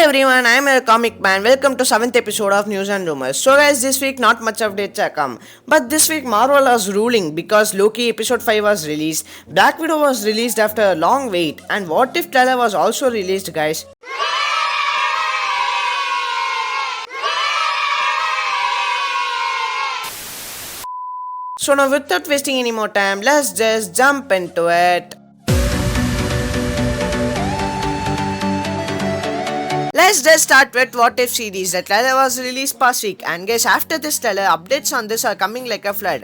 everyone, I am a comic man. Welcome to 7th episode of News and Rumors. So guys, this week not much updates have come. But this week Marvel was ruling because Loki episode 5 was released, Black Widow was released after a long wait, and What If trailer was also released, guys. So now without wasting any more time, let's just jump into it. Let's just start with What If series. The trailer was released past week, and guys, after this trailer, updates on this are coming like a flood.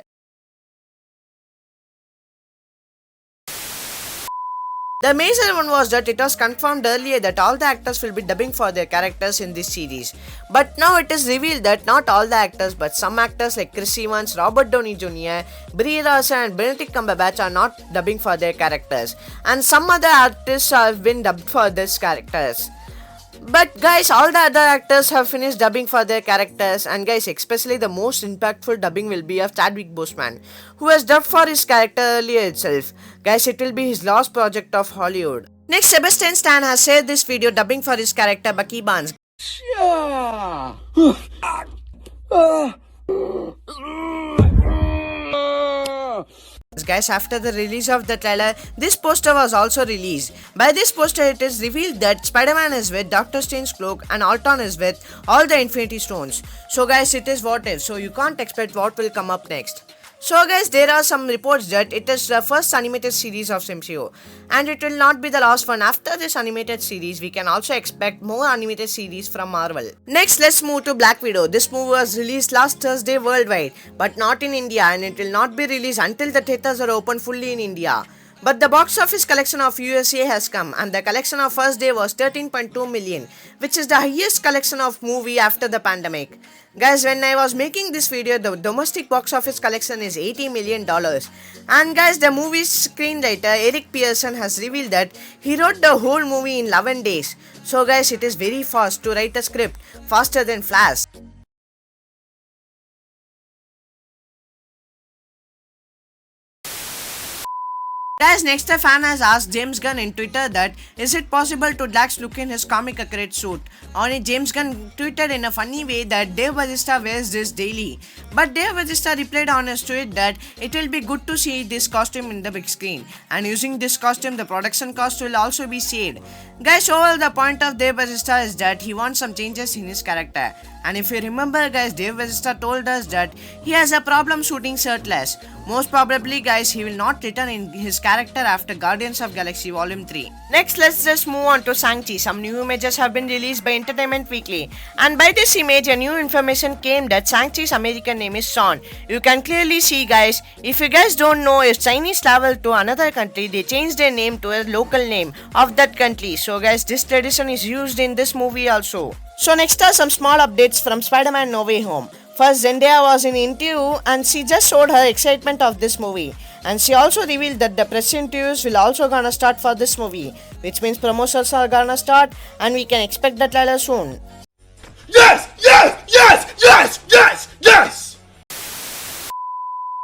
The major one was that it was confirmed earlier that all the actors will be dubbing for their characters in this series. But now it is revealed that not all the actors, but some actors like Chris Evans, Robert Downey Jr., Brie Larson and Benedict Cumberbatch are not dubbing for their characters. And some other artists have been dubbed for these characters. But guys, all the other actors have finished dubbing for their characters, and guys, especially the most impactful dubbing will be of Chadwick Boseman, who has dubbed for his character earlier itself. Guys, it will be his last project of Hollywood. Next, Sebastian Stan has shared this video dubbing for his character Bucky Barnes. Guys, after the release of the trailer, this poster was also released. By this poster, it is revealed that Spider-Man is with Doctor Strange's cloak and Ultron is with all the Infinity Stones. So guys, it is What If, so you can't expect what will come up next. So guys, there are some reports that it is the first animated series of MCU, and it will not be the last one. After this animated series, we can also expect more animated series from Marvel. Next, let's move to Black Widow. This movie was released last Thursday worldwide, but not in India, and it will not be released until the theaters are open fully in India. But the box office collection of USA has come, and the collection of first day was 13.2 million, which is the highest collection of movie after the pandemic. Guys, when I was making this video, the domestic box office collection is $80 million. And guys, the movie's screenwriter Eric Pearson has revealed that he wrote the whole movie in 11 days. So guys, it is very fast to write a script, faster than Flash. Guys, next a fan has asked James Gunn in Twitter that is it possible to Drax look in his comic accurate suit. On it, James Gunn tweeted in a funny way that Dave Bautista wears this daily. But Dave Bautista replied on his tweet that it will be good to see this costume in the big screen, and using this costume the production cost will also be saved. Guys, overall the point of Dave Bautista is that he wants some changes in his character. And if you remember guys, Dave Bautista told us that he has a problem shooting shirtless. Most probably guys, he will not return in his character after Guardians of Galaxy Volume 3. Next, let's just move on to Shang-Chi. Some new images have been released by Entertainment Weekly. And by this image, a new information came that Shang-Chi's American name is Sean. You can clearly see guys, if you guys don't know, if Chinese travel to another country, they change their name to a local name of that country. So guys, this tradition is used in this movie also. So next are some small updates from Spider-Man No Way Home. First, Zendaya was in an interview and she just showed her excitement of this movie. And she also revealed that the press interviews will also gonna start for this movie, which means promotions are gonna start and we can expect the trailer soon. Yes! Yes! Yes! Yes! Yes! Yes!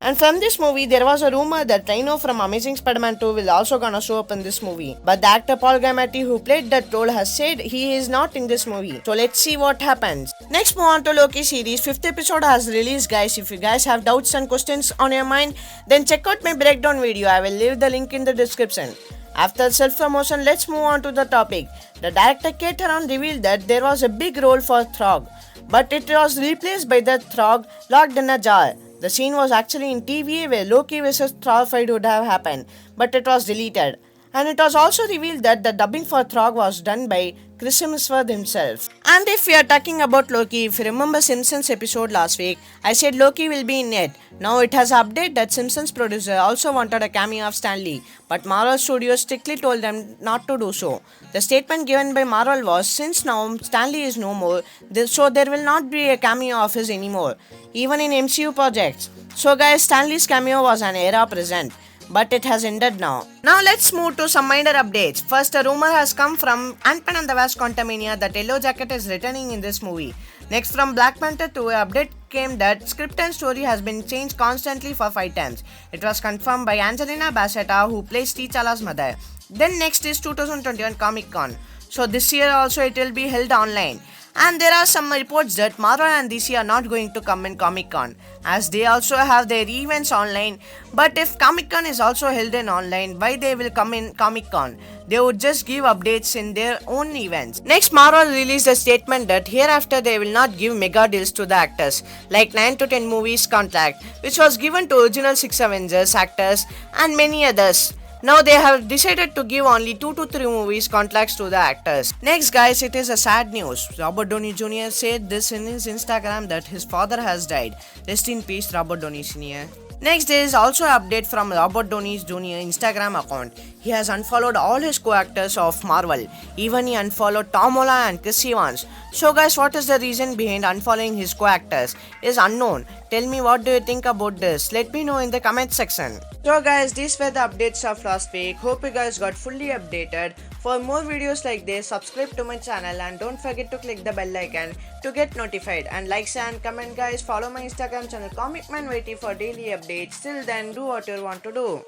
And from this movie, there was a rumor that Rhino from Amazing Spider-Man 2 will also gonna show up in this movie. But the actor Paul Giamatti, who played that role, has said he is not in this movie. So let's see what happens. Next, move on to Loki series. 5th episode has released guys. If you guys have doubts and questions on your mind, then check out my breakdown video. I will leave the link in the description. After self-promotion, let's move on to the topic. The director Kate Herron revealed that there was a big role for Throg, but it was replaced by the Throg locked in a jar. The scene was actually in TVA where Loki vs Throg fight would have happened, but it was deleted. And it was also revealed that the dubbing for Throg was done by Chris Hemsworth himself. And if we are talking about Loki, if you remember Simpsons episode last week, I said Loki will be in it. Now it has updated that Simpsons producer also wanted a cameo of Stan Lee, but Marvel Studios strictly told them not to do so. The statement given by Marvel was, since now Stan Lee is no more, so there will not be a cameo of his anymore, even in MCU projects. So guys, Stan Lee's cameo was an era present, but it has ended now. Now let's move to some minor updates. First, a rumor has come from Ant-Man and the Wasp Quantumania that Yellow Jacket is returning in this movie. Next, from Black Panther 2, an update came that script and story has been changed constantly for 5 times. It was confirmed by Angelina Bassett, who plays T'Challa's mother. Then next is 2021 Comic Con. So this year also it will be held online. And there are some reports that Marvel and DC are not going to come in Comic Con, as they also have their events online. But if Comic Con is also held in online, why they will come in Comic Con? They would just give updates in their own events. Next, Marvel released a statement that hereafter they will not give mega deals to the actors, like 9 to 10 movies contract, which was given to original 6 Avengers actors and many others. Now they have decided to give only 2 to 3 movies contracts to the actors. Next guys, it is a sad news. Robert Downey Jr. said this in his Instagram that his father has died. Rest in peace Robert Downey Sr. Next, there is also an update from Robert Downey Jr. Instagram account. He has unfollowed all his co-actors of Marvel. Even he unfollowed Tom Holland and Chris Evans. So guys, what is the reason behind unfollowing his co-actors? Is unknown. Tell me what do you think about this. Let me know in the comment section. So guys, these were the updates of last week. Hope you guys got fully updated. For more videos like this, subscribe to my channel and don't forget to click the bell icon to get notified. And like, share and comment guys. Follow my Instagram channel Comic Man Waiting for daily updates. Till then, do what you want to do.